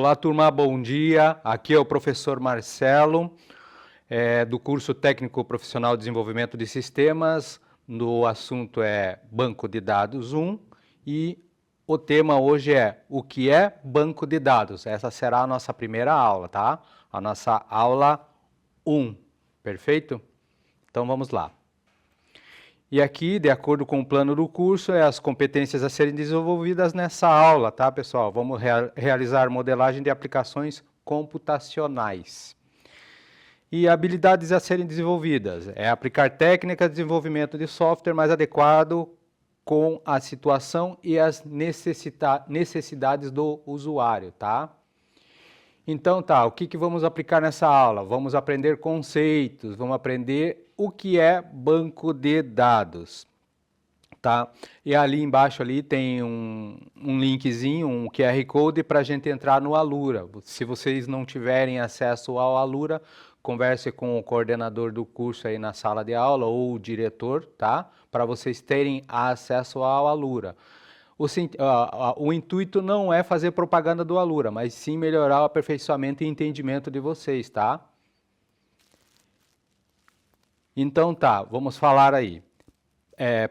Olá, turma, bom dia. Aqui é o professor Marcelo, do curso Técnico Profissional de Desenvolvimento de Sistemas. O assunto é Banco de Dados 1 e o tema hoje é o que é banco de dados. Essa será a nossa primeira aula, tá? A nossa aula 1, perfeito? Então vamos lá. E aqui, de acordo com o plano do curso, as competências a serem desenvolvidas nessa aula, tá, pessoal? Vamos realizar modelagem de aplicações computacionais. E habilidades a serem desenvolvidas é aplicar técnicas de desenvolvimento de software mais adequado com a situação e as necessidades do usuário, tá? Então, tá, o que vamos aplicar nessa aula? Vamos aprender conceitos, vamos aprender o que é banco de dados, tá? E ali embaixo ali tem um linkzinho, um QR Code para a gente entrar no Alura. Se vocês não tiverem acesso ao Alura, converse com o coordenador do curso aí na sala de aula ou o diretor, tá? Para vocês terem acesso ao Alura. O intuito não é fazer propaganda do Alura, mas sim melhorar o aperfeiçoamento e entendimento de vocês, tá? Então tá, vamos falar aí.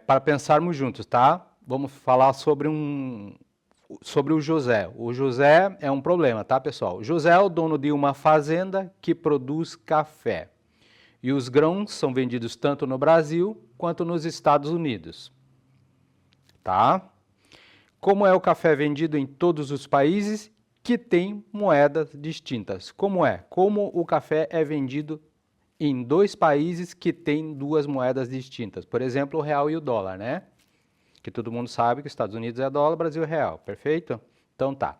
Para pensarmos juntos, tá? Vamos falar sobre o José. O José é um problema, tá, pessoal? O José é o dono de uma fazenda que produz café. E os grãos são vendidos tanto no Brasil quanto nos Estados Unidos. Tá? Como é o café vendido em todos os países que têm moedas distintas? Como é? Como o café é vendido em dois países que têm duas moedas distintas? Por exemplo, o real e o dólar, né? Que todo mundo sabe que os Estados Unidos é dólar, Brasil é real, perfeito? Então tá.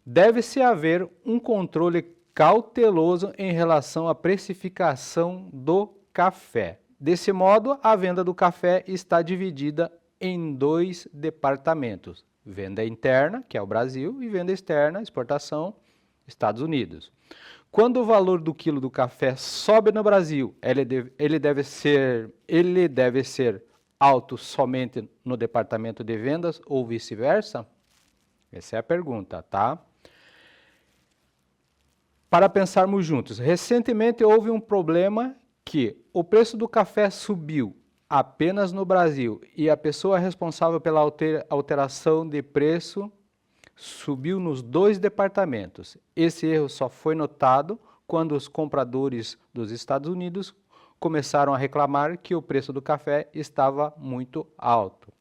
Deve-se haver um controle cauteloso em relação à precificação do café. Desse modo, a venda do café está dividida em dois departamentos. Venda interna, que é o Brasil, e venda externa, exportação, Estados Unidos. Quando o valor do quilo do café sobe no Brasil, ele deve ser alto somente no departamento de vendas ou vice-versa? Essa é a pergunta, tá? Para pensarmos juntos, recentemente houve um problema que o preço do café subiu apenas no Brasil e a pessoa responsável pela alteração de preço subiu nos dois departamentos. Esse erro só foi notado quando os compradores dos Estados Unidos começaram a reclamar que o preço do café estava muito alto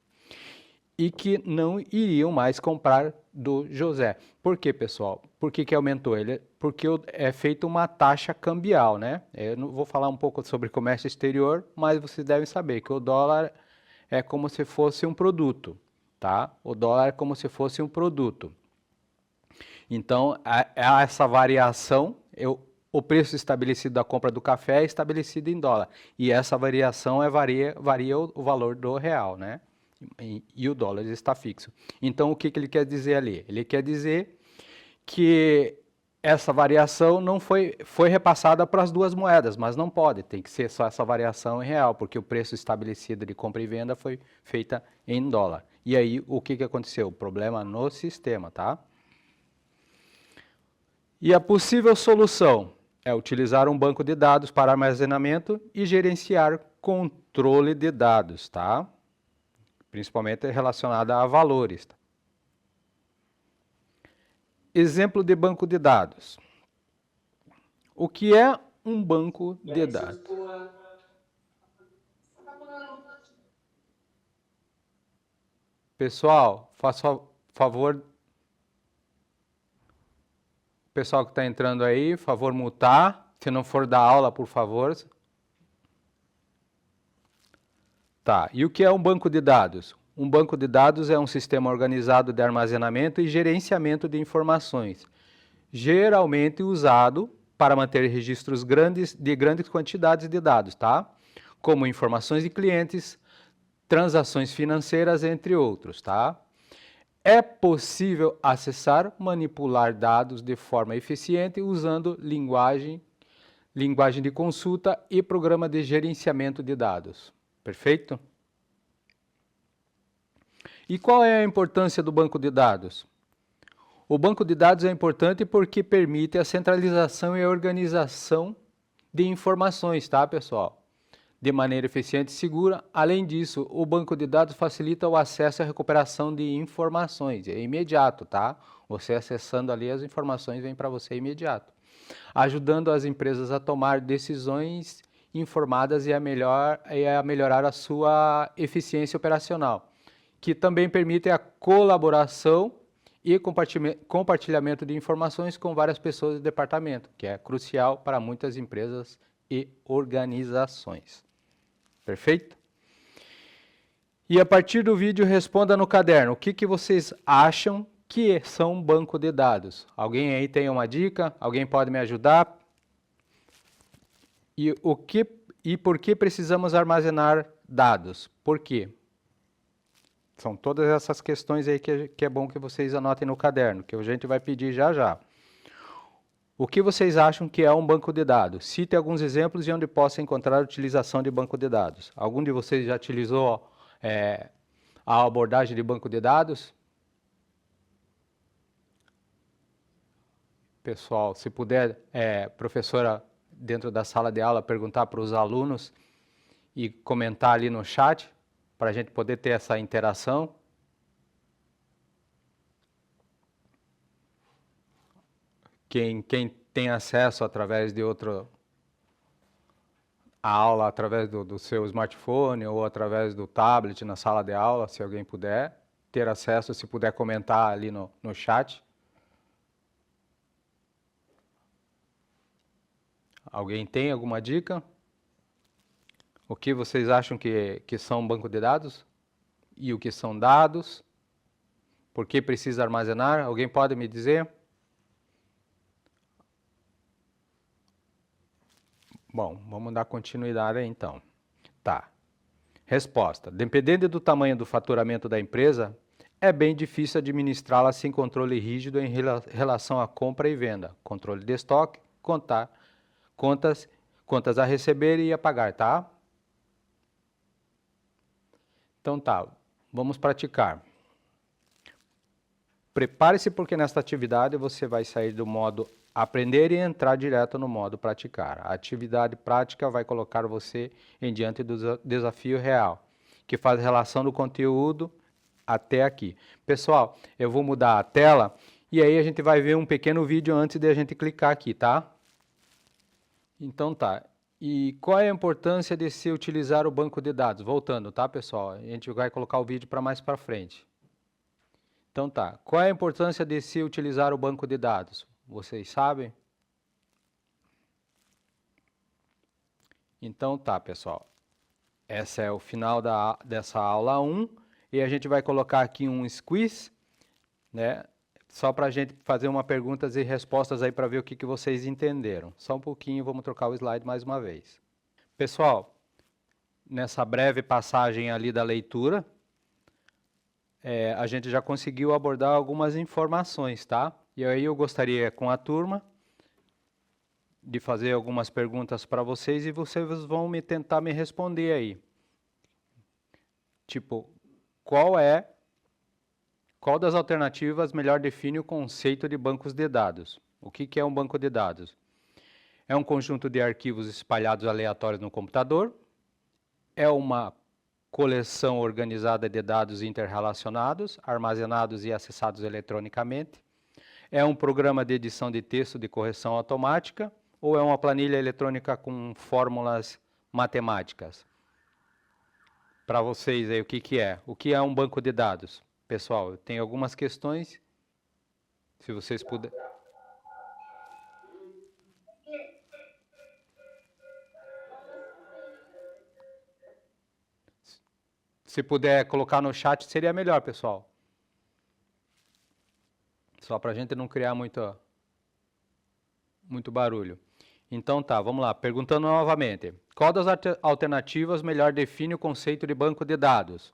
e que não iriam mais comprar do José. Por quê, pessoal? Por que aumentou? Porque é feita uma taxa cambial, né? Eu não vou falar um pouco sobre comércio exterior, mas vocês devem saber que o dólar é como se fosse um produto, tá? O dólar é como se fosse um produto. Então, essa variação, o preço estabelecido da compra do café é estabelecido em dólar. E essa variação varia o valor do real, né? E o dólar está fixo. Então, o que ele quer dizer ali? Ele quer dizer que essa variação não foi repassada para as duas moedas, mas não pode, tem que ser só essa variação em real, porque o preço estabelecido de compra e venda foi feita em dólar. E aí, o que aconteceu? Problema no sistema, tá? E a possível solução é utilizar um banco de dados para armazenamento e gerenciar controle de dados, tá? Principalmente relacionada a valores. Exemplo de banco de dados. O que é um banco de dados? Pessoal, faça favor. Pessoal que está entrando aí, favor mutar. Se não for da aula, por favor. Tá, e o que é um banco de dados? Um banco de dados é um sistema organizado de armazenamento e gerenciamento de informações, geralmente usado para manter registros de grandes quantidades de dados, tá? Como informações de clientes, transações financeiras, entre outros, tá? É possível acessar, manipular dados de forma eficiente usando linguagem de consulta e programa de gerenciamento de dados. Perfeito? E qual é a importância do banco de dados? O banco de dados é importante porque permite a centralização e a organização de informações, tá, pessoal? De maneira eficiente e segura. Além disso, o banco de dados facilita o acesso e a recuperação de informações. É imediato, tá? Você acessando ali as informações vem para você imediato. Ajudando as empresas a tomar decisões informadas e a melhorar a sua eficiência operacional, que também permite a colaboração e compartilhamento de informações com várias pessoas do departamento, que é crucial para muitas empresas e organizações. Perfeito? E a partir do vídeo, responda no caderno o que vocês acham que são um banco de dados. Alguém aí tem uma dica? Alguém pode me ajudar? E por que precisamos armazenar dados? Por quê? São todas essas questões aí que é bom que vocês anotem no caderno, que a gente vai pedir já já. O que vocês acham que é um banco de dados? Cite alguns exemplos de onde possa encontrar a utilização de banco de dados. Algum de vocês já utilizou a abordagem de banco de dados? Pessoal, se puder, professora, dentro da sala de aula, perguntar para os alunos e comentar ali no chat, para a gente poder ter essa interação. Quem tem acesso através de a aula através do seu smartphone ou através do tablet na sala de aula, se alguém puder ter acesso, se puder comentar ali no chat. Alguém tem alguma dica? O que vocês acham que são um banco de dados? E o que são dados? Por que precisa armazenar? Alguém pode me dizer? Bom, vamos dar continuidade aí então. Tá. Resposta. Dependendo do tamanho do faturamento da empresa, é bem difícil administrá-la sem controle rígido em relação à compra e venda, controle de estoque, contas a receber e a pagar, tá? Então tá, vamos praticar. Prepare-se porque nesta atividade você vai sair do modo aprender e entrar direto no modo praticar. A atividade prática vai colocar você em diante do desafio real, que faz relação do conteúdo até aqui. Pessoal, eu vou mudar a tela e aí a gente vai ver um pequeno vídeo antes de a gente clicar aqui, tá? Então tá. E qual é a importância de se utilizar o banco de dados? Voltando, tá, pessoal? A gente vai colocar o vídeo para mais para frente. Então tá. Qual é a importância de se utilizar o banco de dados? Vocês sabem? Então tá, pessoal. Esse é o final dessa aula 1 e a gente vai colocar aqui um quiz, né? Só para a gente fazer uma perguntas e respostas aí para ver o que vocês entenderam. Só um pouquinho, vamos trocar o slide mais uma vez. Pessoal, nessa breve passagem ali da leitura, a gente já conseguiu abordar algumas informações, tá? E aí eu gostaria, com a turma, de fazer algumas perguntas para vocês e vocês vão tentar me responder aí. Tipo, qual das alternativas melhor define o conceito de bancos de dados? O que é um banco de dados? É um conjunto de arquivos espalhados aleatórios no computador? É uma coleção organizada de dados interrelacionados, armazenados e acessados eletronicamente? É um programa de edição de texto de correção automática? Ou é uma planilha eletrônica com fórmulas matemáticas? Para vocês aí, o que é? O que é um banco de dados? Pessoal, eu tenho algumas questões, se vocês puderem. Se puder colocar no chat, seria melhor, pessoal. Só para a gente não criar muito barulho. Então tá, vamos lá. Perguntando novamente. Qual das alternativas melhor define o conceito de banco de dados?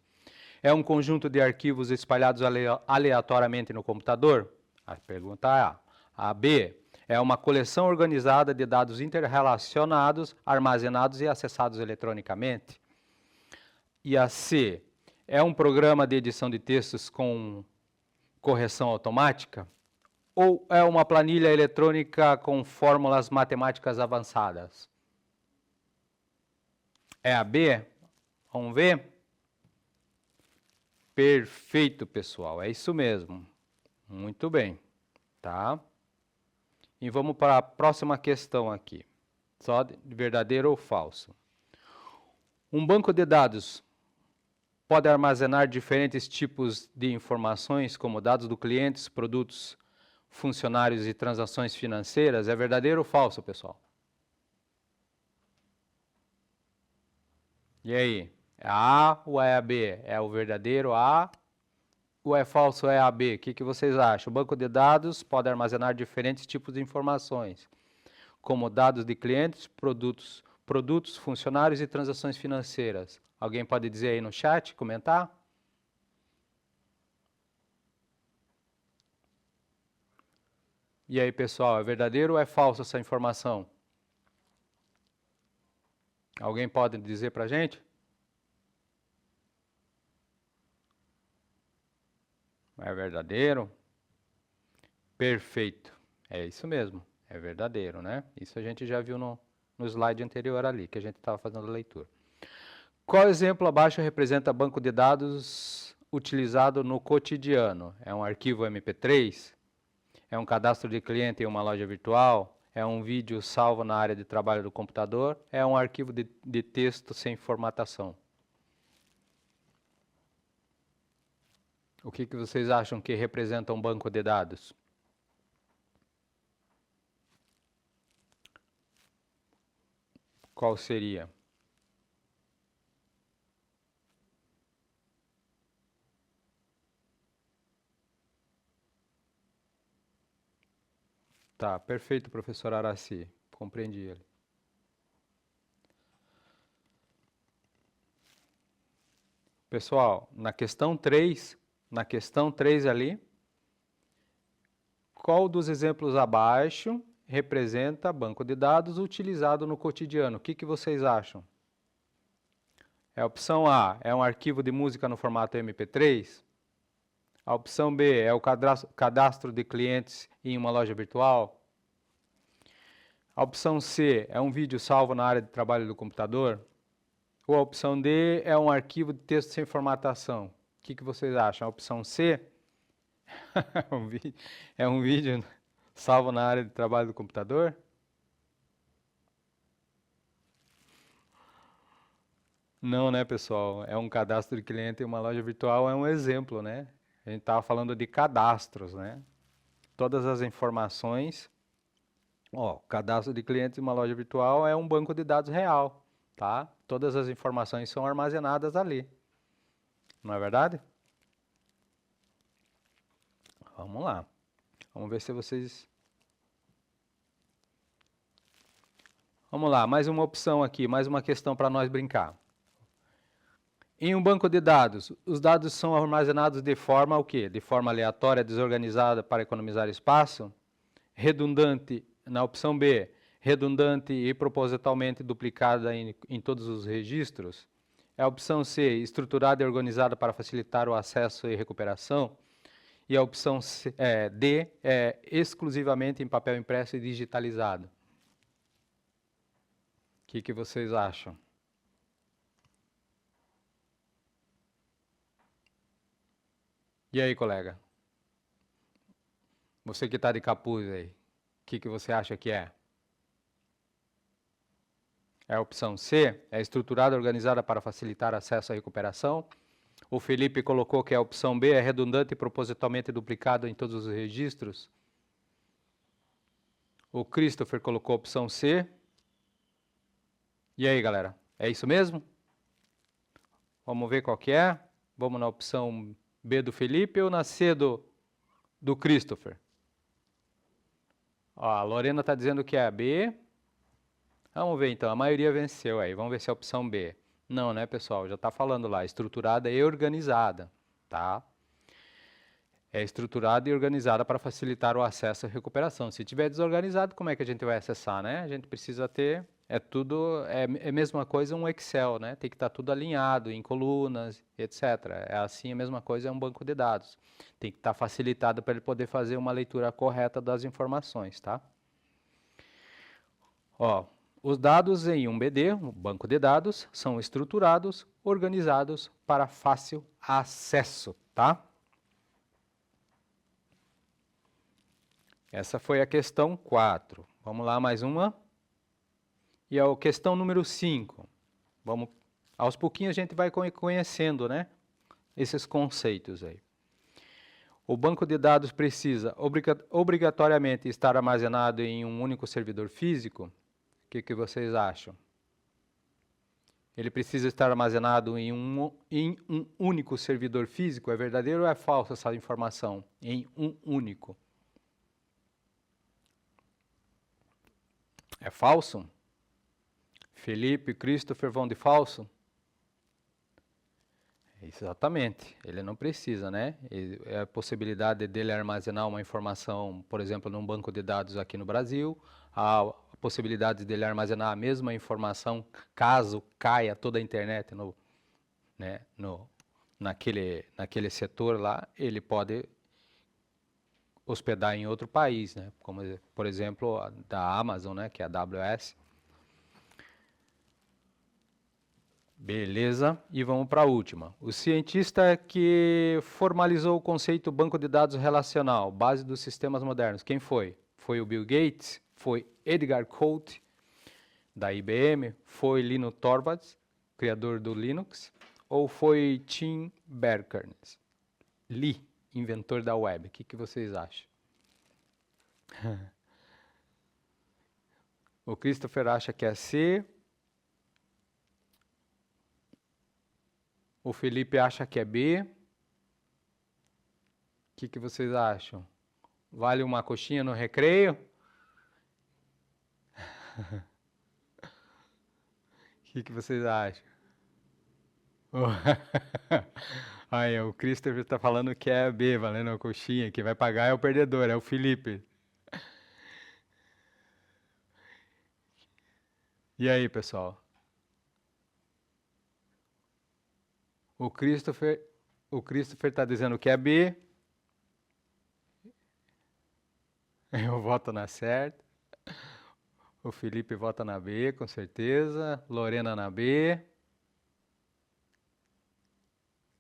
É um conjunto de arquivos espalhados aleatoriamente no computador? A pergunta é A. A B. É uma coleção organizada de dados interrelacionados, armazenados e acessados eletronicamente? E a C. É um programa de edição de textos com correção automática? ou é uma planilha eletrônica com fórmulas matemáticas avançadas? É a B? Vamos ver? Perfeito, pessoal. É isso mesmo. Muito bem, tá? E vamos para a próxima questão aqui. Só de verdadeiro ou falso. Um banco de dados pode armazenar diferentes tipos de informações, como dados do cliente, produtos, funcionários e transações financeiras. É verdadeiro ou falso, pessoal? E aí? É a A ou é a B? É o verdadeiro A ou é falso ou é a B? O que vocês acham? O banco de dados pode armazenar diferentes tipos de informações, como dados de clientes, produtos, funcionários e transações financeiras. Alguém pode dizer aí no chat, comentar? E aí, pessoal, é verdadeiro ou é falso essa informação? Alguém pode dizer para a gente? É verdadeiro? Perfeito. É isso mesmo. É verdadeiro, né? Isso a gente já viu no slide anterior ali, que a gente estava fazendo a leitura. Qual exemplo abaixo representa banco de dados utilizado no cotidiano? É um arquivo MP3? É um cadastro de cliente em uma loja virtual? É um vídeo salvo na área de trabalho do computador? É um arquivo de texto sem formatação? O que vocês acham que representa um banco de dados? Qual seria? Tá, perfeito, professor Araci. Compreendi ele. Pessoal, na questão 3 ali, qual dos exemplos abaixo representa banco de dados utilizado no cotidiano? O que vocês acham? É a opção A, é um arquivo de música no formato MP3? A opção B, é o cadastro de clientes em uma loja virtual? A opção C, é um vídeo salvo na área de trabalho do computador? Ou a opção D é um arquivo de texto sem formatação? O que vocês acham? A opção C é um vídeo salvo na área de trabalho do computador? Não, né, pessoal? É um cadastro de cliente em uma loja virtual, é um exemplo, né? A gente estava falando de cadastros, né? Todas as informações. Ó, cadastro de clientes em uma loja virtual é um banco de dados real, tá? Todas as informações são armazenadas ali. Não é verdade? Vamos lá. Vamos ver se vocês... Vamos lá, mais uma opção aqui, mais uma questão para nós brincar. Em um banco de dados, os dados são armazenados de forma o quê? De forma aleatória, desorganizada para economizar espaço? Redundante, na opção B, redundante e propositalmente duplicada em todos os registros? É a opção C, estruturada e organizada para facilitar o acesso e recuperação? E a opção D, exclusivamente em papel impresso e digitalizado? O que vocês acham? E aí, colega? Você que está de capuz aí, o que você acha que é? É a opção C, é estruturada e organizada para facilitar acesso à recuperação. O Felipe colocou que a opção B é redundante e propositalmente duplicado em todos os registros. O Christopher colocou a opção C. E aí, galera? É isso mesmo? Vamos ver qual que é. Vamos na opção B do Felipe ou na C do Christopher? Ó, a Lorena está dizendo que é a B. Vamos ver então, a maioria venceu aí. Vamos ver se é a opção B. Não, né, pessoal? Já está falando lá, estruturada e organizada, tá? É estruturada e organizada para facilitar o acesso à recuperação. Se tiver desorganizado, como é que a gente vai acessar, né? A gente precisa ter é a mesma coisa um Excel, né? Tem que estar tudo alinhado em colunas, etc. É assim a mesma coisa é um banco de dados. Tem que estar facilitado para ele poder fazer uma leitura correta das informações, tá? Ó, os dados em um BD, um banco de dados, são estruturados, organizados para fácil acesso, tá? Essa foi a questão 4. Vamos lá, mais uma. E a questão número 5. Vamos, aos pouquinhos a gente vai conhecendo, né, esses conceitos aí. O banco de dados precisa obrigatoriamente estar armazenado em um único servidor físico? O que vocês acham? Ele precisa estar armazenado em um único servidor físico? É verdadeiro ou é falso essa informação? Em um único. É falso? Felipe, Christopher vão de falso? Exatamente, ele não precisa, né? É a possibilidade dele armazenar uma informação, por exemplo, num banco de dados aqui no Brasil, a possibilidade dele armazenar a mesma informação caso caia toda a internet né, naquele setor lá, ele pode hospedar em outro país, né? Como, por exemplo, da Amazon, né, que é a AWS. Beleza, e vamos para a última. O cientista que formalizou o conceito banco de dados relacional, base dos sistemas modernos, quem foi? Foi o Bill Gates? Foi Edgar Cote, da IBM? Foi Lino Torvalds, criador do Linux? Ou foi Tim Berners-Lee, Lee, inventor da web? O que vocês acham? O Christopher acha que é C. O Felipe acha que é B. O que vocês acham? Vale uma coxinha no recreio? O que vocês acham? Aí, o Christopher está falando que é B, valendo a coxinha. Quem vai pagar é o perdedor, é o Felipe. E aí, pessoal? O Christopher está dizendo que é B. Eu voto na certa. O Felipe vota na B, com certeza. Lorena na B.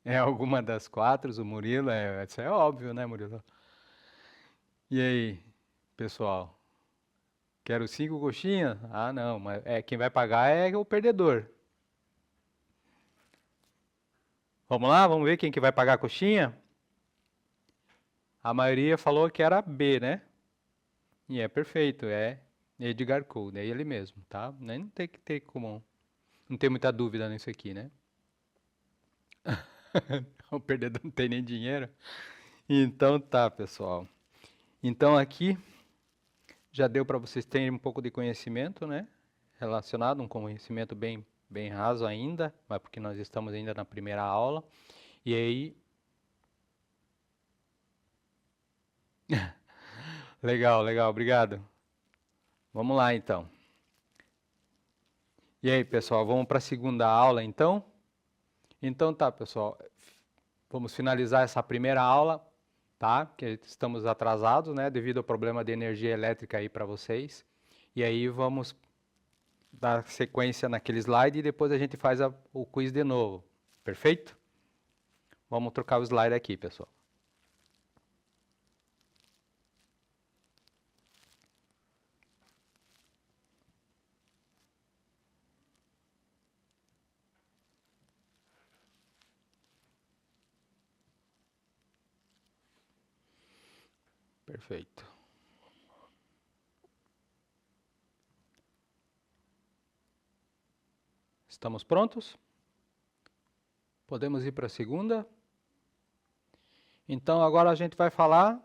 É alguma das quatro, o Murilo, isso é óbvio, né, Murilo? E aí, pessoal? Quero 5 coxinhas? Ah, não, mas quem vai pagar é o perdedor. Vamos lá, vamos ver quem que vai pagar a coxinha? A maioria falou que era B, né? E é perfeito, é Edgar Code, é ele mesmo, tá? Não tem que ter como, não tem muita dúvida nisso aqui, né? O perdedor não tem nem dinheiro. Então tá, pessoal. Então aqui já deu para vocês terem um pouco de conhecimento, né? Relacionado, um conhecimento bem raso ainda, mas porque nós estamos ainda na primeira aula. E aí, legal, obrigado. Vamos lá então. E aí, pessoal, vamos para a segunda aula então? Então tá, pessoal. Vamos finalizar essa primeira aula, tá? Que estamos atrasados, né, devido ao problema de energia elétrica aí para vocês. E aí vamos dar sequência naquele slide e depois a gente faz o quiz de novo. Perfeito? Vamos trocar o slide aqui, pessoal. Perfeito. Estamos prontos? Podemos ir para a segunda? Então, agora a gente vai falar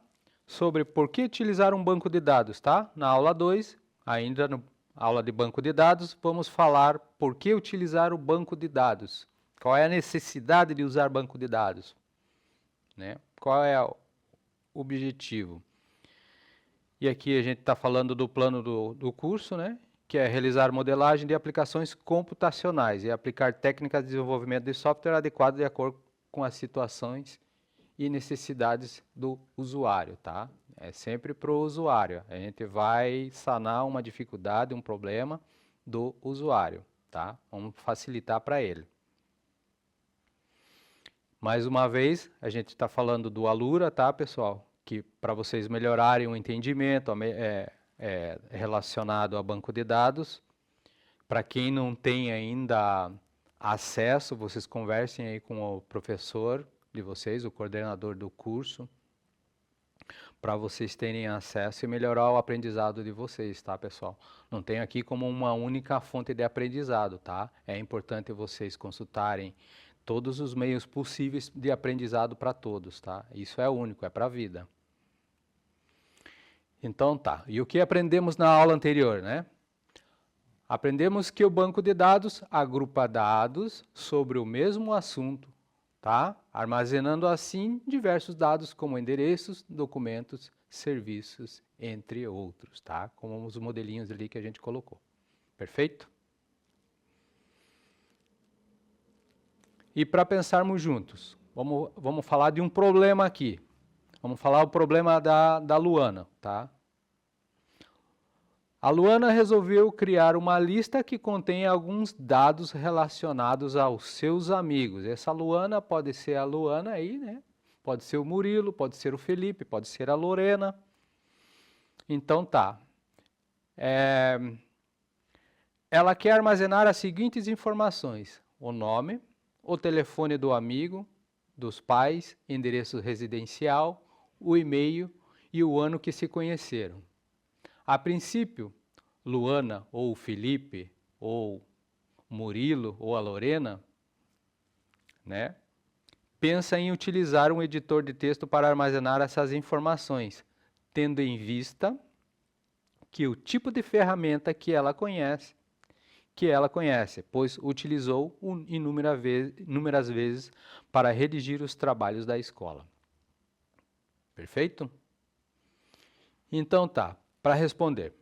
sobre por que utilizar um banco de dados, tá? Na aula 2, ainda na aula de banco de dados, vamos falar por que utilizar o banco de dados. Qual é a necessidade de usar banco de dados? Né? Qual é o objetivo? E aqui a gente está falando do plano do curso, né? que é realizar modelagem de aplicações computacionais e aplicar técnicas de desenvolvimento de software adequado de acordo com as situações e necessidades do usuário, tá? É sempre para o usuário. A gente vai sanar uma dificuldade, um problema do usuário, tá? Vamos facilitar para ele. Mais uma vez, a gente está falando do Alura, tá, pessoal? Que para vocês melhorarem o entendimento relacionado a banco de dados. Para quem não tem ainda acesso, vocês conversem aí com o professor de vocês, o coordenador do curso, para vocês terem acesso e melhorar o aprendizado de vocês, tá, pessoal? Não tem aqui como uma única fonte de aprendizado, tá? É importante vocês consultarem todos os meios possíveis de aprendizado para todos, tá? Isso é único, é para a vida. Então tá, e o que aprendemos na aula anterior, né? Aprendemos que o banco de dados agrupa dados sobre o mesmo assunto, tá? Armazenando assim diversos dados como endereços, documentos, serviços, entre outros, tá? Como os modelinhos ali que a gente colocou. Perfeito? E para pensarmos juntos, vamos falar de um problema aqui. Vamos falar o problema da Luana, tá? A Luana resolveu criar uma lista que contém alguns dados relacionados aos seus amigos. Essa Luana pode ser a Luana aí, né? Pode ser o Murilo, pode ser o Felipe, pode ser a Lorena. Então tá. Ela quer armazenar as seguintes informações: o nome, o telefone do amigo, dos pais, endereço residencial, o e-mail e o ano que se conheceram. A princípio, Luana ou Felipe ou Murilo ou a Lorena, né, pensa em utilizar um editor de texto para armazenar essas informações, tendo em vista que o tipo de ferramenta que ela conhece, pois utilizou inúmeras vezes para redigir os trabalhos da escola. Perfeito? Então tá. Para responder,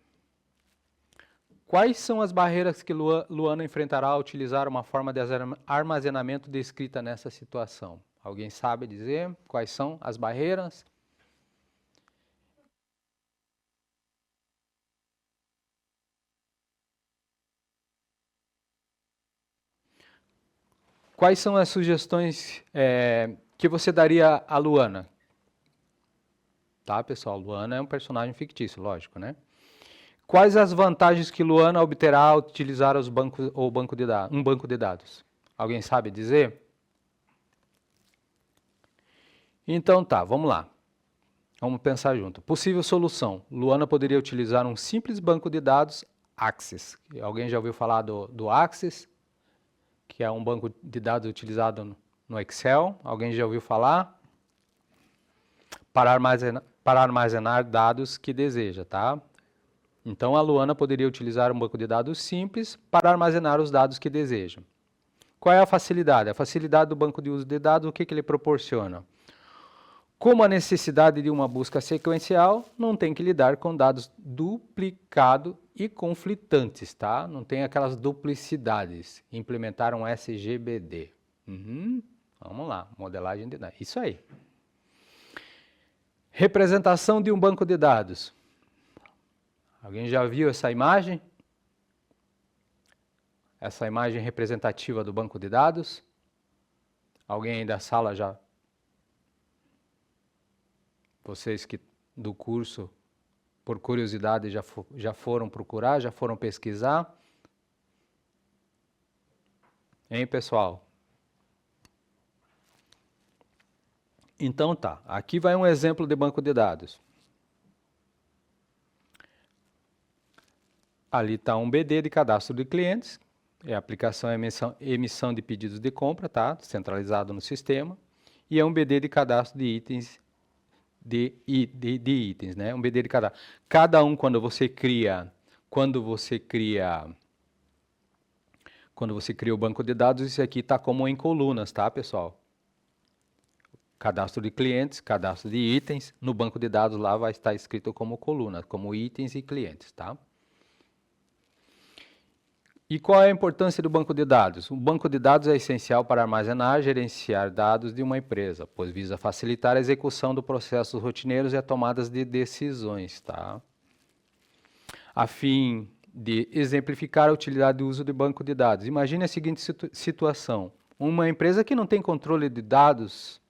quais são as barreiras que Luana enfrentará ao utilizar uma forma de armazenamento descrita nessa situação? Alguém sabe dizer quais são as barreiras? Quais são as sugestões que você daria à Luana? Tá, pessoal? Luana é um personagem fictício, lógico, né? Quais as vantagens que Luana obterá ao utilizar um banco de dados? Alguém sabe dizer? Então tá, vamos lá. Vamos pensar junto. Possível solução. Luana poderia utilizar um simples banco de dados Access. Alguém já ouviu falar do Access? Que é um banco de dados utilizado no Excel. Alguém já ouviu falar? Para armazenar dados que deseja, tá? Então, a Luana poderia utilizar um banco de dados simples para armazenar os dados que deseja. Qual é a facilidade? A facilidade do banco de uso de dados, o que ele proporciona? Como a necessidade de uma busca sequencial, não tem que lidar com dados duplicados e conflitantes, tá? Não tem aquelas duplicidades. Implementaram SGBD. Vamos lá, modelagem de dados. Isso aí. Representação de um banco de dados. Alguém já viu essa imagem? Essa imagem representativa do banco de dados? Alguém aí da sala já? Vocês que do curso, por curiosidade, já foram procurar, já foram pesquisar? Hein, pessoal? Então tá, aqui vai um exemplo de banco de dados. Ali está um BD de cadastro de clientes, é a aplicação emissão de pedidos de compra, tá? Centralizado no sistema, e é um BD de cadastro de itens, itens, né? Um BD de cadastro. Cada um, quando você cria o banco de dados, isso aqui está como em colunas, tá, pessoal? Cadastro de clientes, cadastro de itens, no banco de dados lá vai estar escrito como coluna, como itens e clientes, tá? E qual é a importância do banco de dados? O banco de dados é essencial para armazenar e gerenciar dados de uma empresa, pois visa facilitar a execução de processos rotineiros e a tomada de decisões, tá? A fim de exemplificar a utilidade do uso de banco de dados. Imagine a seguinte situação: uma empresa que não tem controle de dados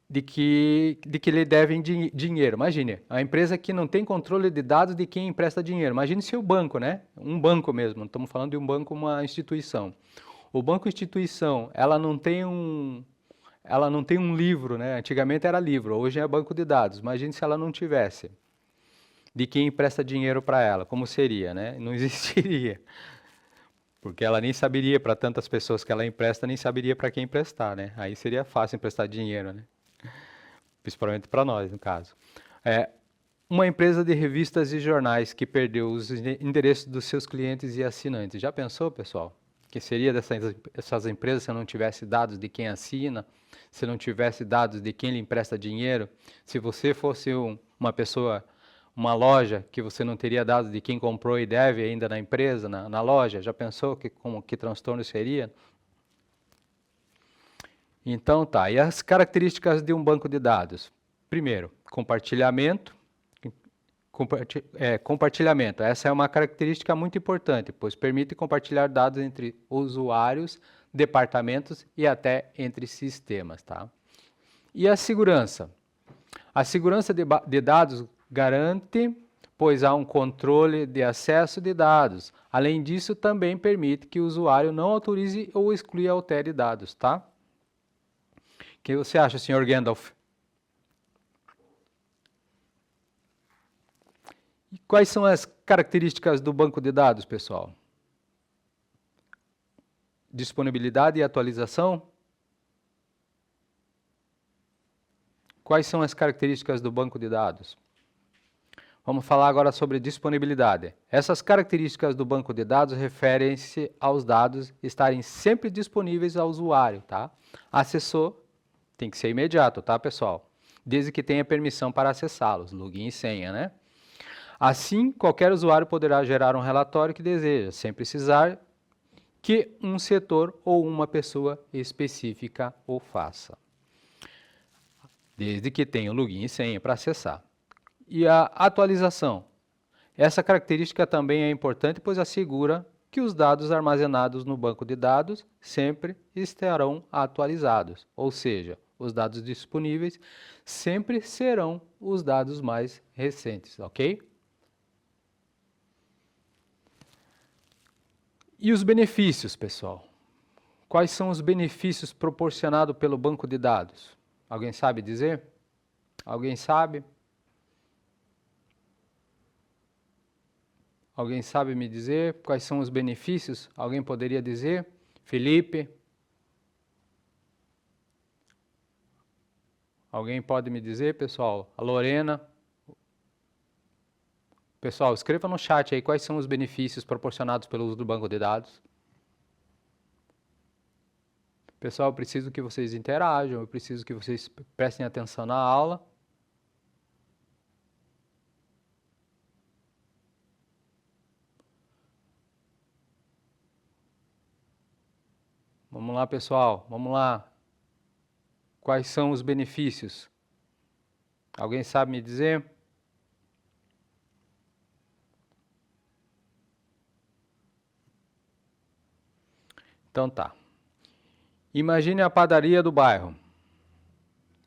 de que lhe devem dinheiro. Imagine, a empresa que não tem controle de dados de quem empresta dinheiro. Imagine se o banco, né? Um banco mesmo, não estamos falando de um banco, uma instituição. O banco instituição, ela não tem um livro, né? Antigamente era livro, hoje é banco de dados. Imagine se ela não tivesse de quem empresta dinheiro para ela, como seria, né? Não existiria. Porque ela nem saberia, para tantas pessoas que ela empresta, nem saberia para quem emprestar, né? Aí seria fácil emprestar dinheiro, né? Principalmente para nós, no caso. É, uma empresa de revistas e jornais que perdeu os endereços dos seus clientes e assinantes. Já pensou, pessoal? Que seria dessas empresas se não tivesse dados de quem assina, se não tivesse dados de quem lhe empresta dinheiro? Se você fosse uma pessoa, uma loja, que você não teria dados de quem comprou e deve ainda na empresa, na loja? Já pensou que transtorno seria? Então tá, e as características de um banco de dados? Primeiro, compartilhamento. Compartilhamento. Essa é uma característica muito importante, pois permite compartilhar dados entre usuários, departamentos e até entre sistemas. Tá? E a segurança? A segurança de dados garante, pois há um controle de acesso de dados. Além disso, também permite que o usuário não autorize ou exclua ou altere dados. Tá? O que você acha, Sr. Gandalf? E quais são as características do banco de dados, pessoal? Disponibilidade e atualização? Quais são as características do banco de dados? Vamos falar agora sobre disponibilidade. Essas características do banco de dados referem-se aos dados estarem sempre disponíveis ao usuário, tá? Acessou, tem que ser imediato, tá, pessoal? Desde que tenha permissão para acessá-los, login e senha, né? Assim, qualquer usuário poderá gerar um relatório que deseja, sem precisar que um setor ou uma pessoa específica o faça, desde que tenha o login e senha para acessar. E a atualização. Essa característica também é importante, pois assegura que os dados armazenados no banco de dados sempre estarão atualizados, ou seja, os dados disponíveis sempre serão os dados mais recentes, ok? E os benefícios, pessoal? Quais são os benefícios proporcionados pelo banco de dados? Alguém sabe dizer? Alguém sabe? Alguém sabe me dizer quais são os benefícios? Alguém poderia dizer? Felipe? Alguém pode me dizer, pessoal? A Lorena? Pessoal, escreva no chat aí quais são os benefícios proporcionados pelo uso do banco de dados. Pessoal, eu preciso que vocês interajam, eu preciso que vocês prestem atenção na aula. Vamos lá, pessoal, vamos lá. Quais são os benefícios? Alguém sabe me dizer? Então tá. Imagine a padaria do bairro.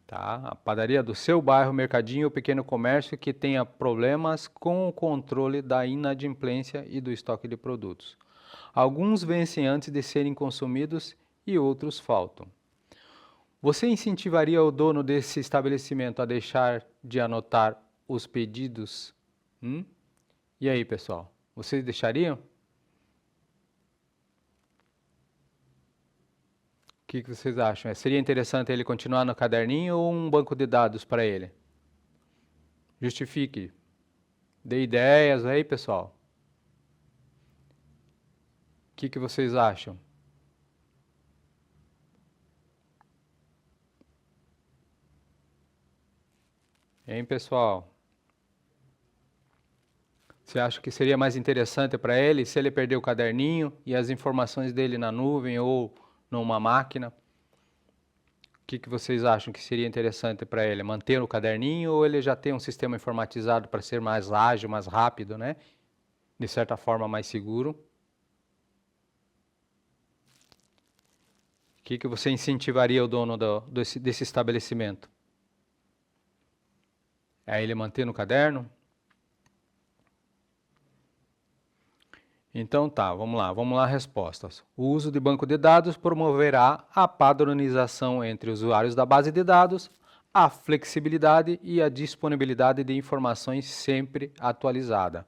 Tá? A padaria do seu bairro, mercadinho ou pequeno comércio que tenha problemas com o controle da inadimplência e do estoque de produtos. Alguns vencem antes de serem consumidos e outros faltam. Você incentivaria o dono desse estabelecimento a deixar de anotar os pedidos? E aí, pessoal? Vocês deixariam? O que vocês acham? Seria interessante ele continuar no caderninho ou um banco de dados para ele? Justifique. Dê ideias aí, pessoal. O que vocês acham? Hein, pessoal? Você acha que seria mais interessante para ele se ele perder o caderninho e as informações dele na nuvem ou numa máquina? O que vocês acham que seria interessante para ele? Manter o caderninho ou ele já tem um sistema informatizado para ser mais ágil, mais rápido, né? De certa forma, mais seguro? O que você incentivaria o dono desse estabelecimento? É ele manter no caderno? Então tá, vamos lá respostas. O uso de banco de dados promoverá a padronização entre usuários da base de dados, a flexibilidade e a disponibilidade de informações sempre atualizada.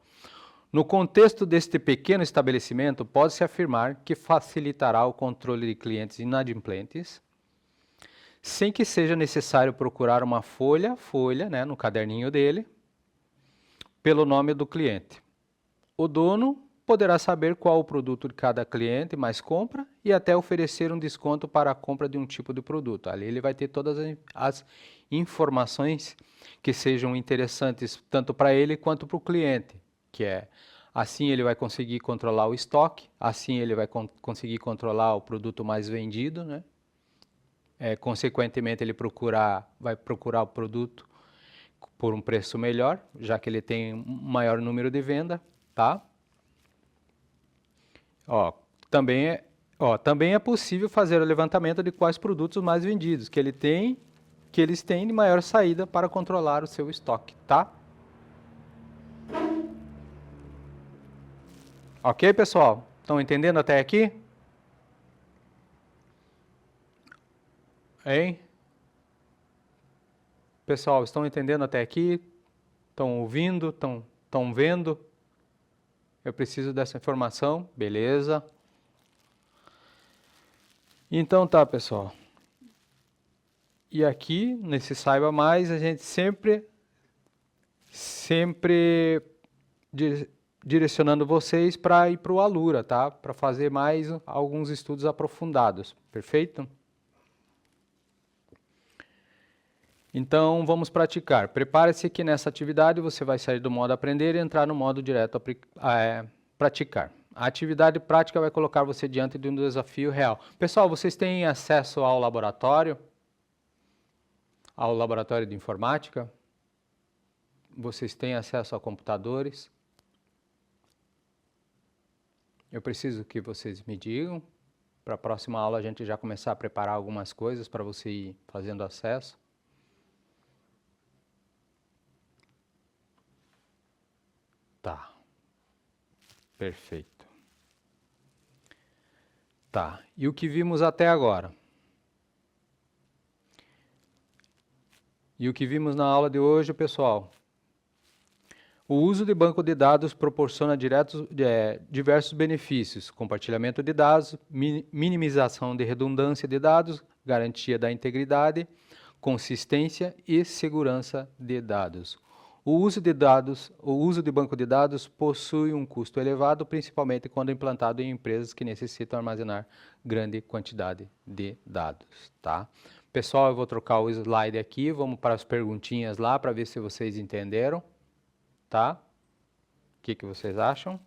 No contexto deste pequeno estabelecimento, pode-se afirmar que facilitará o controle de clientes inadimplentes, sem que seja necessário procurar uma folha, né, no caderninho dele, pelo nome do cliente. O dono poderá saber qual o produto de cada cliente mais compra e até oferecer um desconto para a compra de um tipo de produto. Ali ele vai ter todas as informações que sejam interessantes tanto para ele quanto para o cliente, que é assim ele vai conseguir controlar o estoque, assim ele vai conseguir controlar o produto mais vendido, né? Consequentemente ele vai procurar o produto por um preço melhor, já que ele tem um maior número de venda, tá? Também é possível fazer o levantamento de quais produtos mais vendidos que eles têm de maior saída para controlar o seu estoque, tá? Ok, pessoal? Estão entendendo até aqui? Hein? Pessoal, estão entendendo até aqui? Estão ouvindo? Estão vendo? Eu preciso dessa informação, beleza? Então tá, pessoal. E aqui, nesse Saiba Mais, a gente sempre direcionando vocês para ir para o Alura, tá? Para fazer mais alguns estudos aprofundados, perfeito? Então, vamos praticar. Prepare-se que nessa atividade você vai sair do modo aprender e entrar no modo direto praticar. A atividade prática vai colocar você diante de um desafio real. Pessoal, vocês têm acesso ao laboratório? Ao laboratório de informática? Vocês têm acesso a computadores? Eu preciso que vocês me digam. Para a próxima aula a gente já começar a preparar algumas coisas para você ir fazendo acesso. Tá. Perfeito. Tá. E o que vimos até agora? E o que vimos na aula de hoje, pessoal? O uso de banco de dados proporciona diversos benefícios: compartilhamento de dados, minimização de redundância de dados, garantia da integridade, consistência e segurança de dados. O uso de banco de dados possui um custo elevado, principalmente quando implantado em empresas que necessitam armazenar grande quantidade de dados, tá? Pessoal, eu vou trocar o slide aqui, vamos para as perguntinhas lá para ver se vocês entenderam, tá? O que vocês acham?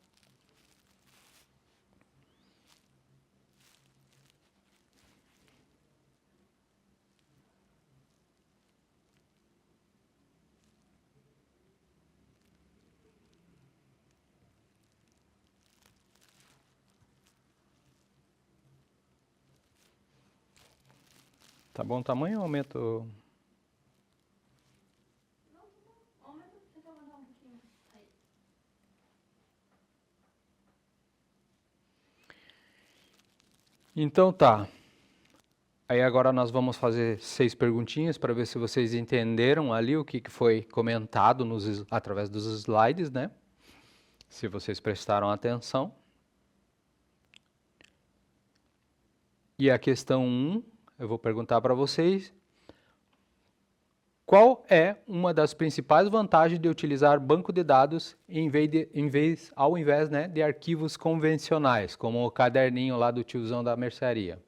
Tá bom o tamanho ou aumento? Então tá. Aí agora nós vamos fazer 6 perguntinhas para ver se vocês entenderam ali o que foi comentado através dos slides, né? Se vocês prestaram atenção. E a questão 1, eu vou perguntar para vocês: qual é uma das principais vantagens de utilizar banco de dados ao invés, né, de arquivos convencionais, como o caderninho lá do tiozão da mercearia?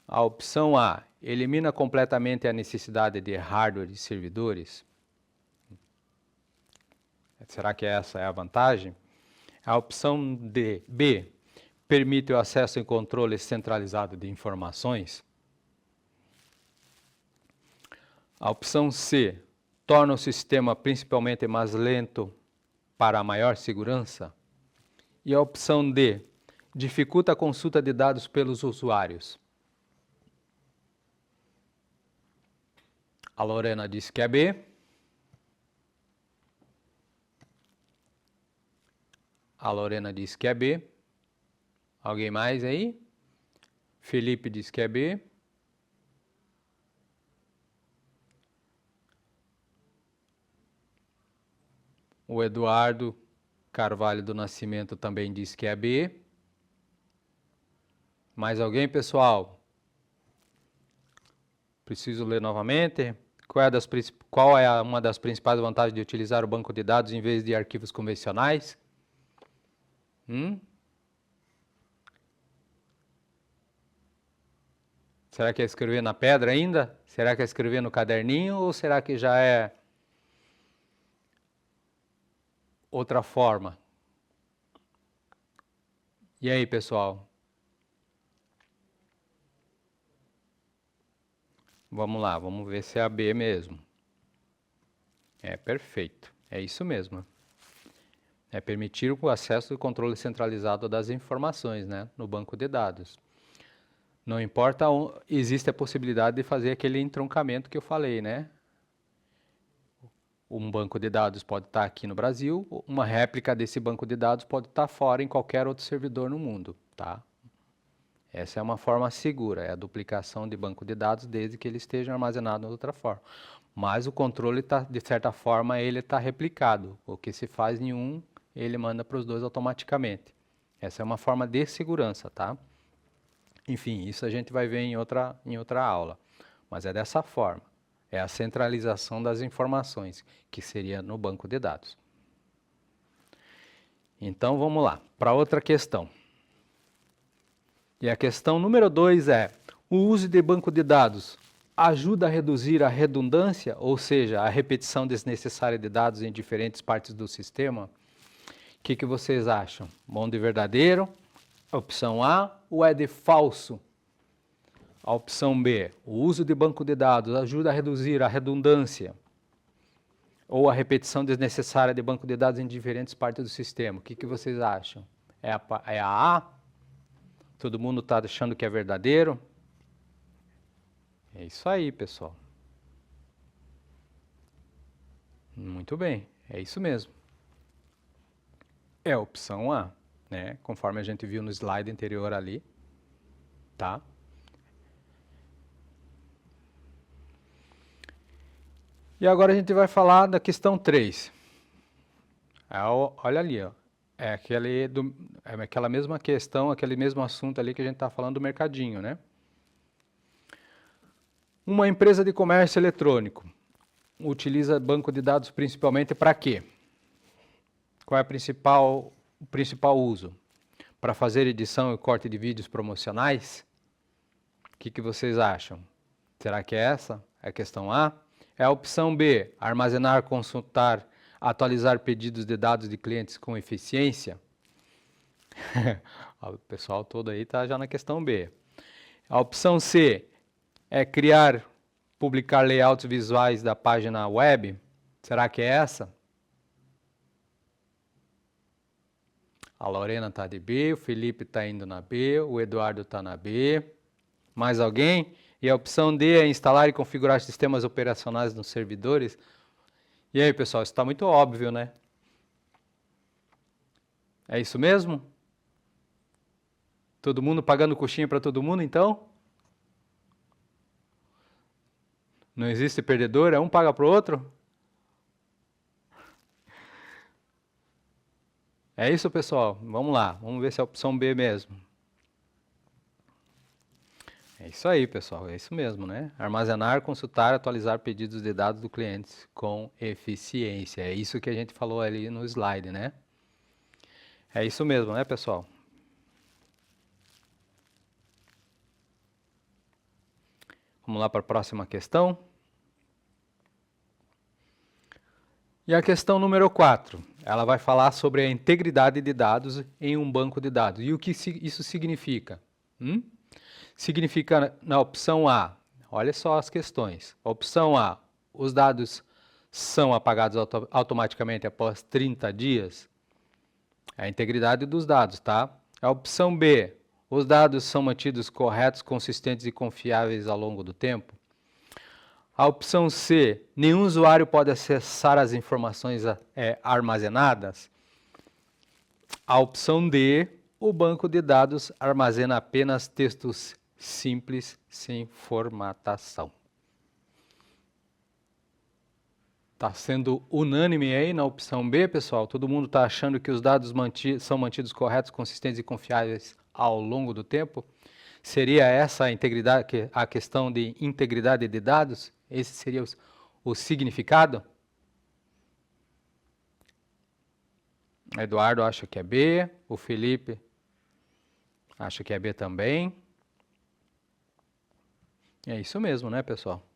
A opção A, elimina completamente a necessidade de hardware e servidores. Será que essa é a vantagem? A opção B, permite o acesso e controle centralizado de informações. A opção C, torna o sistema principalmente mais lento para maior segurança. E a opção D, dificulta a consulta de dados pelos usuários. A Lorena disse que é B. A Lorena disse que é B. Alguém mais aí? Felipe disse que é B. O Eduardo Carvalho do Nascimento também disse que é B. Mais alguém, pessoal? Preciso ler novamente. Qual é uma das principais vantagens de utilizar o banco de dados em vez de arquivos convencionais? Será que é escrever na pedra ainda? Será que é escrever no caderninho ou será que já é outra forma? E aí, pessoal? Vamos lá, vamos ver se é a B mesmo. É perfeito, é isso mesmo. É permitir o acesso e controle centralizado das informações, né, no banco de dados. Não importa, existe a possibilidade de fazer aquele entroncamento que eu falei, né? Um banco de dados pode estar aqui no Brasil, uma réplica desse banco de dados pode estar fora em qualquer outro servidor no mundo, tá? Essa é uma forma segura, é a duplicação de banco de dados desde que ele esteja armazenado de outra forma. Mas o controle, de certa forma, ele está replicado. O que se faz em um, ele manda para os dois automaticamente. Essa é uma forma de segurança, tá? Enfim, isso a gente vai ver em outra aula. Mas é dessa forma. É a centralização das informações, que seria no banco de dados. Então, vamos lá, para outra questão. E a questão número 2 é: o uso de banco de dados ajuda a reduzir a redundância, ou seja, a repetição desnecessária de dados em diferentes partes do sistema? O que vocês acham? Bom de verdadeiro? Opção A, ou é de falso? A opção B, o uso de banco de dados ajuda a reduzir a redundância ou a repetição desnecessária de banco de dados em diferentes partes do sistema. O que vocês acham? É a A? Todo mundo está achando que é verdadeiro? É isso aí, pessoal. Muito bem, é isso mesmo. É a opção A, né? Conforme a gente viu no slide anterior ali, tá? E agora a gente vai falar da questão 3. Olha ali, ó. É aquela mesma questão, aquele mesmo assunto ali que a gente está falando do mercadinho, né? Uma empresa de comércio eletrônico utiliza banco de dados principalmente para quê? Qual é o principal uso? Para fazer edição e corte de vídeos promocionais? O que vocês acham? Será que é essa? É a questão A? É a opção B, armazenar, consultar, atualizar pedidos de dados de clientes com eficiência? O pessoal todo aí está já na questão B. A opção C é criar, publicar layouts visuais da página web? Será que é essa? A Lorena está de B, o Felipe está indo na B, o Eduardo está na B. Mais alguém? E a opção D é instalar e configurar sistemas operacionais nos servidores. E aí, pessoal, isso está muito óbvio, né? É isso mesmo? Todo mundo pagando coxinha para todo mundo, então? Não existe perdedor, é um paga para o outro? É isso, pessoal? Vamos lá, vamos ver se é a opção B mesmo. É isso aí, pessoal, é isso mesmo, né? Armazenar, consultar, atualizar pedidos de dados do cliente com eficiência. É isso que a gente falou ali no slide, né? É isso mesmo, né, pessoal? Vamos lá para a próxima questão. E a questão número 4. ela vai falar sobre a integridade de dados em um banco de dados. E o que isso significa? Significa na opção A, olha só as questões. Opção A, os dados são apagados automaticamente após 30 dias? É a integridade dos dados, tá? A opção B, os dados são mantidos corretos, consistentes e confiáveis ao longo do tempo? A opção C, nenhum usuário pode acessar as informações armazenadas? A opção D, o banco de dados armazena apenas textos simples, sem formatação. Está sendo unânime aí na opção B, pessoal? Todo mundo está achando que os dados são mantidos corretos, consistentes e confiáveis ao longo do tempo? Seria essa a questão de integridade de dados? Esse seria o significado? Eduardo acha que é B, o Felipe acha que é B também. É isso mesmo, né, pessoal?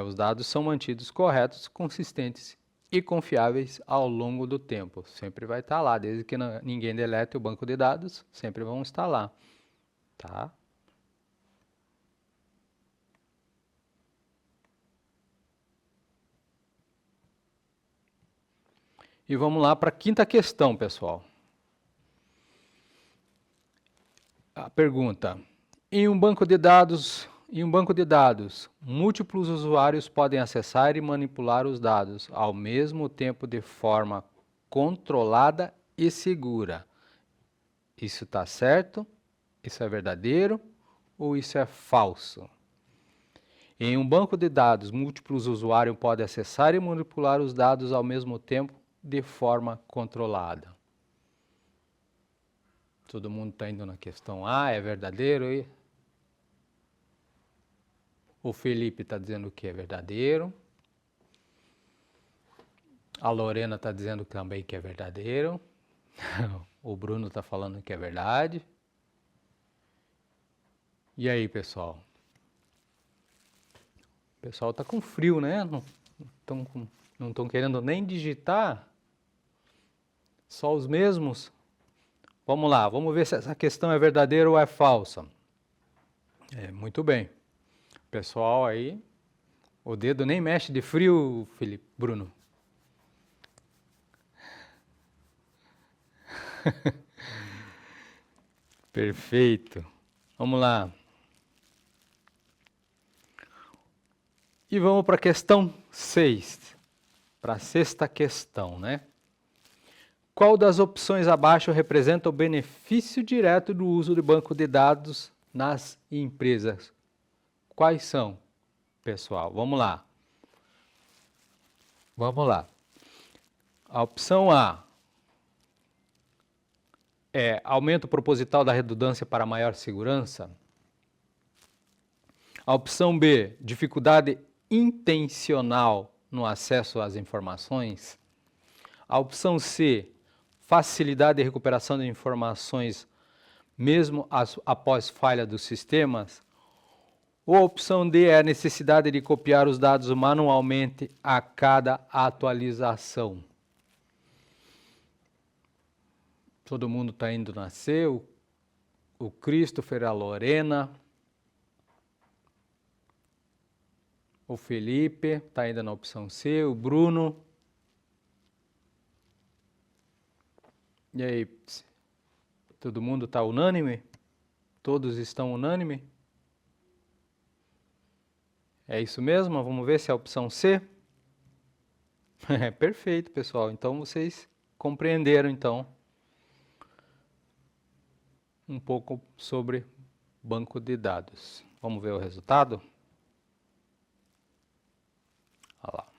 Os dados são mantidos corretos, consistentes e confiáveis ao longo do tempo. Sempre vai estar lá, desde que ninguém delete o banco de dados, sempre vão estar lá, tá? E vamos lá para a quinta questão, pessoal. A pergunta: em um banco de dados, múltiplos usuários podem acessar e manipular os dados ao mesmo tempo de forma controlada e segura. Isso está certo? Isso é verdadeiro ou isso é falso? Em um banco de dados, múltiplos usuários podem acessar e manipular os dados ao mesmo tempo de forma controlada. Todo mundo está indo na questão A, é verdadeiro? E o Felipe está dizendo que é verdadeiro. A Lorena está dizendo também que é verdadeiro. O Bruno está falando que é verdade. E aí, pessoal? O pessoal está com frio, né? Não estão querendo nem digitar. Só os mesmos. Vamos lá, vamos ver se essa questão é verdadeira ou é falsa. Muito bem. Pessoal aí, o dedo nem mexe de frio, Felipe, Bruno. Perfeito. Vamos lá. E vamos para a questão 6. Para a sexta questão, né? Qual das opções abaixo representa o benefício direto do uso de banco de dados nas empresas? Quais são, pessoal? Vamos lá. Vamos lá. A opção A é aumento proposital da redundância para maior segurança. A opção B, dificuldade intencional no acesso às informações. A opção C, facilidade de recuperação de informações mesmo após falha dos sistemas. Ou a opção D é a necessidade de copiar os dados manualmente a cada atualização. Todo mundo está indo na C, o Christopher, a Lorena, o Felipe está ainda na opção C, o Bruno. E aí, todo mundo está unânime? Todos estão unânime? É isso mesmo? Vamos ver se é a opção C? Perfeito, pessoal. Então vocês compreenderam então um pouco sobre banco de dados. Vamos ver o resultado? Olha lá.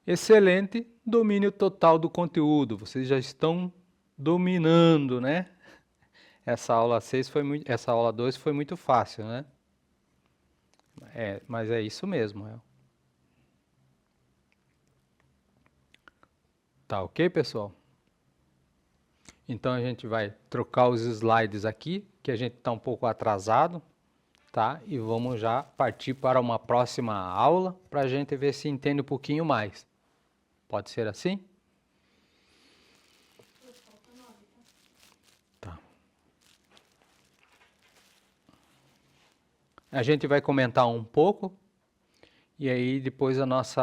Excelente domínio total do conteúdo. Vocês já estão dominando, né? Essa aula 2 foi muito fácil, né? Mas é isso mesmo. Tá ok, pessoal? Então a gente vai trocar os slides aqui, que a gente está um pouco atrasado. tá? E vamos já partir para uma próxima aula para a gente ver se entende um pouquinho mais. Pode ser assim? Tá. A gente vai comentar um pouco e aí depois nós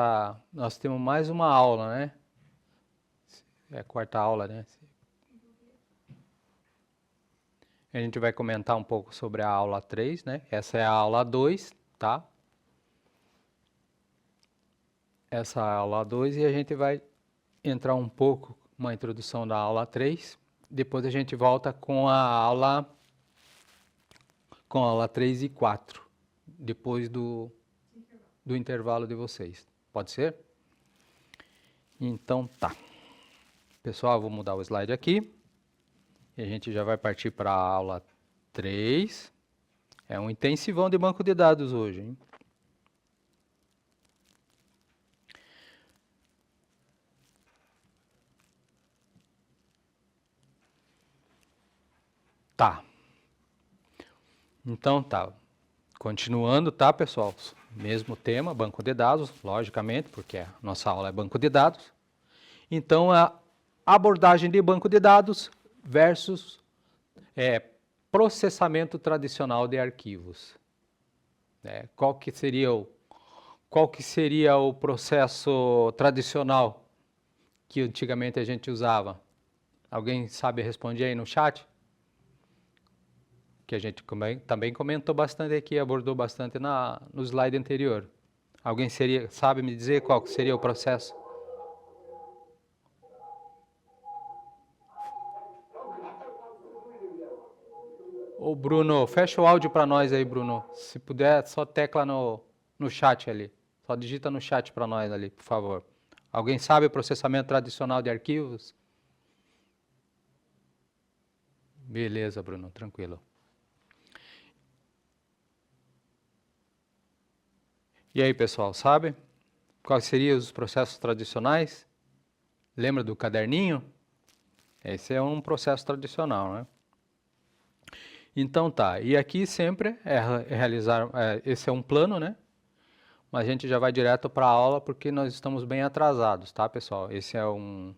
temos mais uma aula, né? É a quarta aula, né? A gente vai comentar um pouco sobre a aula 3, né? Essa é a aula 2, tá? Essa é a aula 2 e a gente vai entrar um pouco, uma introdução da aula 3. Depois a gente volta com a aula 3 e 4, depois do intervalo de vocês. Pode ser? Então tá. Pessoal, vou mudar o slide aqui. E a gente já vai partir para a aula 3. É um intensivão de banco de dados hoje, hein? Tá. Então tá. Continuando, tá, pessoal? Mesmo tema, banco de dados, logicamente, porque a nossa aula é banco de dados. Então, a abordagem de banco de dados versus processamento tradicional de arquivos. Qual que seria o processo tradicional que antigamente a gente usava? Alguém sabe responder aí no chat? Que a gente também comentou bastante aqui, abordou bastante no slide anterior. Alguém sabe me dizer qual seria o processo? Ô Bruno, fecha o áudio para nós aí, Bruno. Se puder, só tecla no chat ali. Só digita no chat para nós ali, por favor. Alguém sabe o processamento tradicional de arquivos? Beleza, Bruno, tranquilo. E aí, pessoal, sabe quais seriam os processos tradicionais? Lembra do caderninho? Esse é um processo tradicional, né? Então tá, e aqui sempre esse é um plano, né? Mas a gente já vai direto para a aula porque nós estamos bem atrasados, tá, pessoal? Esse é uma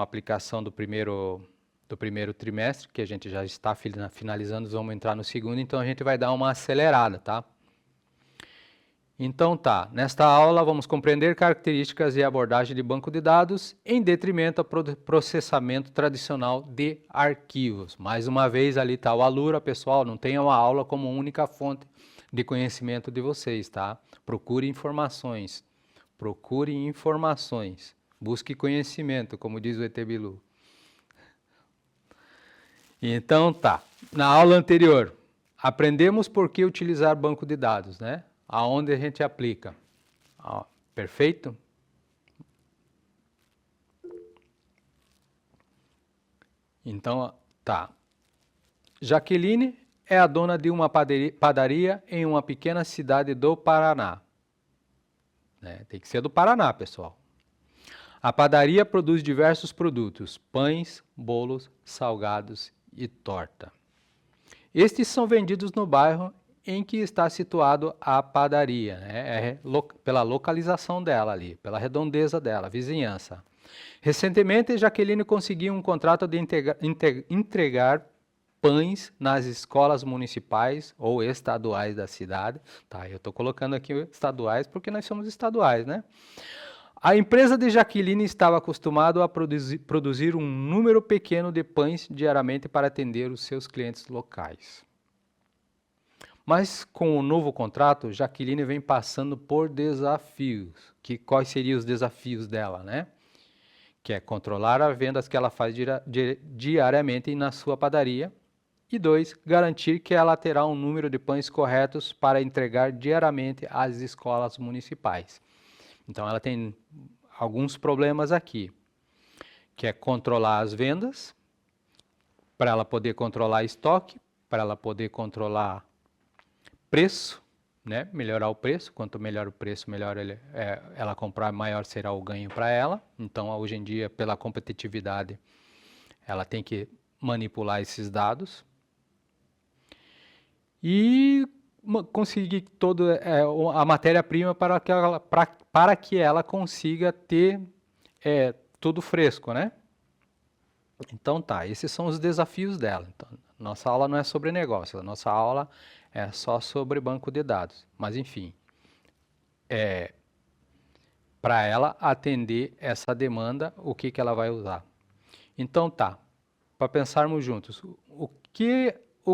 aplicação do primeiro trimestre, que a gente já está finalizando, vamos entrar no segundo, então a gente vai dar uma acelerada, tá? Então tá, nesta aula vamos compreender características e abordagem de banco de dados em detrimento ao processamento tradicional de arquivos. Mais uma vez ali está o Alura, pessoal, não tenham a aula como única fonte de conhecimento de vocês, tá? Procure informações, busque conhecimento, como diz o ET Bilu. Então tá, na aula anterior, aprendemos por que utilizar banco de dados, né? Aonde a gente aplica. Perfeito? Então, tá. Jaqueline é a dona de uma padaria em uma pequena cidade do Paraná. Tem que ser do Paraná, pessoal. A padaria produz diversos produtos: pães, bolos, salgados e torta. Estes são vendidos no bairro em que está situado a padaria, né? Pela localização dela ali, pela redondeza dela, vizinhança. Recentemente, Jaqueline conseguiu um contrato de entregar pães nas escolas municipais ou estaduais da cidade. Tá, eu estou colocando aqui estaduais porque nós somos estaduais, né? A empresa de Jaqueline estava acostumada a produzir um número pequeno de pães diariamente para atender os seus clientes locais. Mas com o novo contrato, Jaqueline vem passando por desafios. Quais seriam os desafios dela, né? Que é controlar as vendas que ela faz diariamente na sua padaria. E 2, garantir que ela terá um número de pães corretos para entregar diariamente às escolas municipais. Então ela tem alguns problemas aqui, que é controlar as vendas, para ela poder controlar estoque, para ela poder controlar preço, né? Melhorar o preço. Quanto melhor o preço, melhor ela comprar, maior será o ganho para ela. Então, hoje em dia, pela competitividade, ela tem que manipular esses dados. e conseguir toda a matéria-prima para que ela consiga ter tudo fresco, né? Então tá, esses são os desafios dela. Então, nossa aula não é sobre negócio, a nossa aula é só sobre banco de dados. Mas enfim, para ela atender essa demanda, o que ela vai usar? Então tá, para pensarmos juntos, o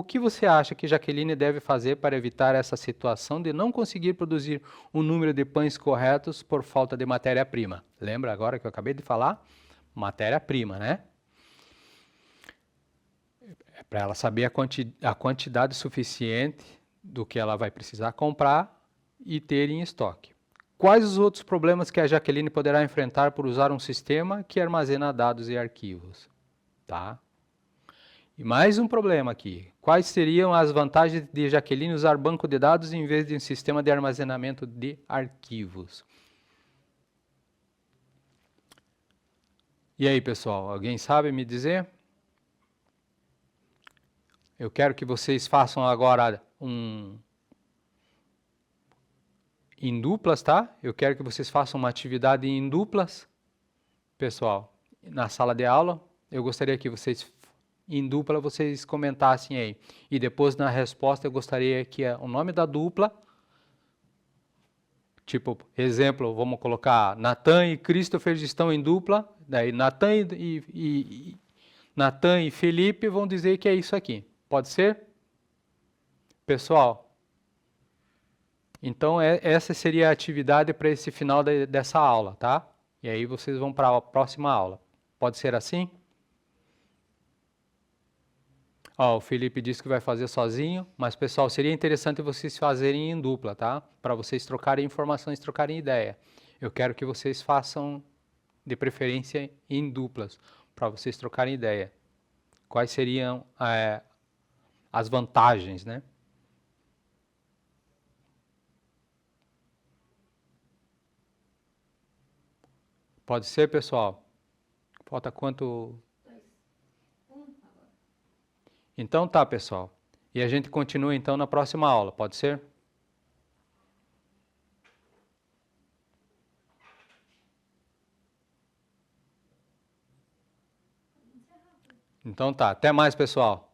que você acha que Jaqueline deve fazer para evitar essa situação de não conseguir produzir o número de pães corretos por falta de matéria-prima? Lembra agora que eu acabei de falar? Matéria-prima, né? É para ela saber a quantidade suficiente do que ela vai precisar comprar e ter em estoque. Quais os outros problemas que a Jaqueline poderá enfrentar por usar um sistema que armazena dados e arquivos? Tá? E mais um problema aqui. Quais seriam as vantagens de Jaqueline usar banco de dados em vez de um sistema de armazenamento de arquivos? E aí, pessoal, alguém sabe me dizer? Eu quero que vocês façam agora em duplas, tá? Eu quero que vocês façam uma atividade em duplas, pessoal, na sala de aula. Eu gostaria que vocês, em dupla, vocês comentassem aí. E depois, na resposta, eu gostaria que o nome da dupla, tipo, exemplo, vamos colocar Natan e Christopher estão em dupla, daí Natan e Felipe vão dizer que é isso aqui. Pode ser? Pessoal, então essa seria a atividade para esse final dessa aula, tá? E aí vocês vão para a próxima aula. Pode ser assim? Ó, o Felipe disse que vai fazer sozinho, mas pessoal, seria interessante vocês fazerem em dupla, tá? Para vocês trocarem informações, trocarem ideia. Eu quero que vocês façam, de preferência, em duplas, para vocês trocarem ideia. Quais seriam as vantagens, né? Pode ser, pessoal? Falta quanto? Então tá, pessoal. E a gente continua então na próxima aula, pode ser? Então tá, até mais, pessoal.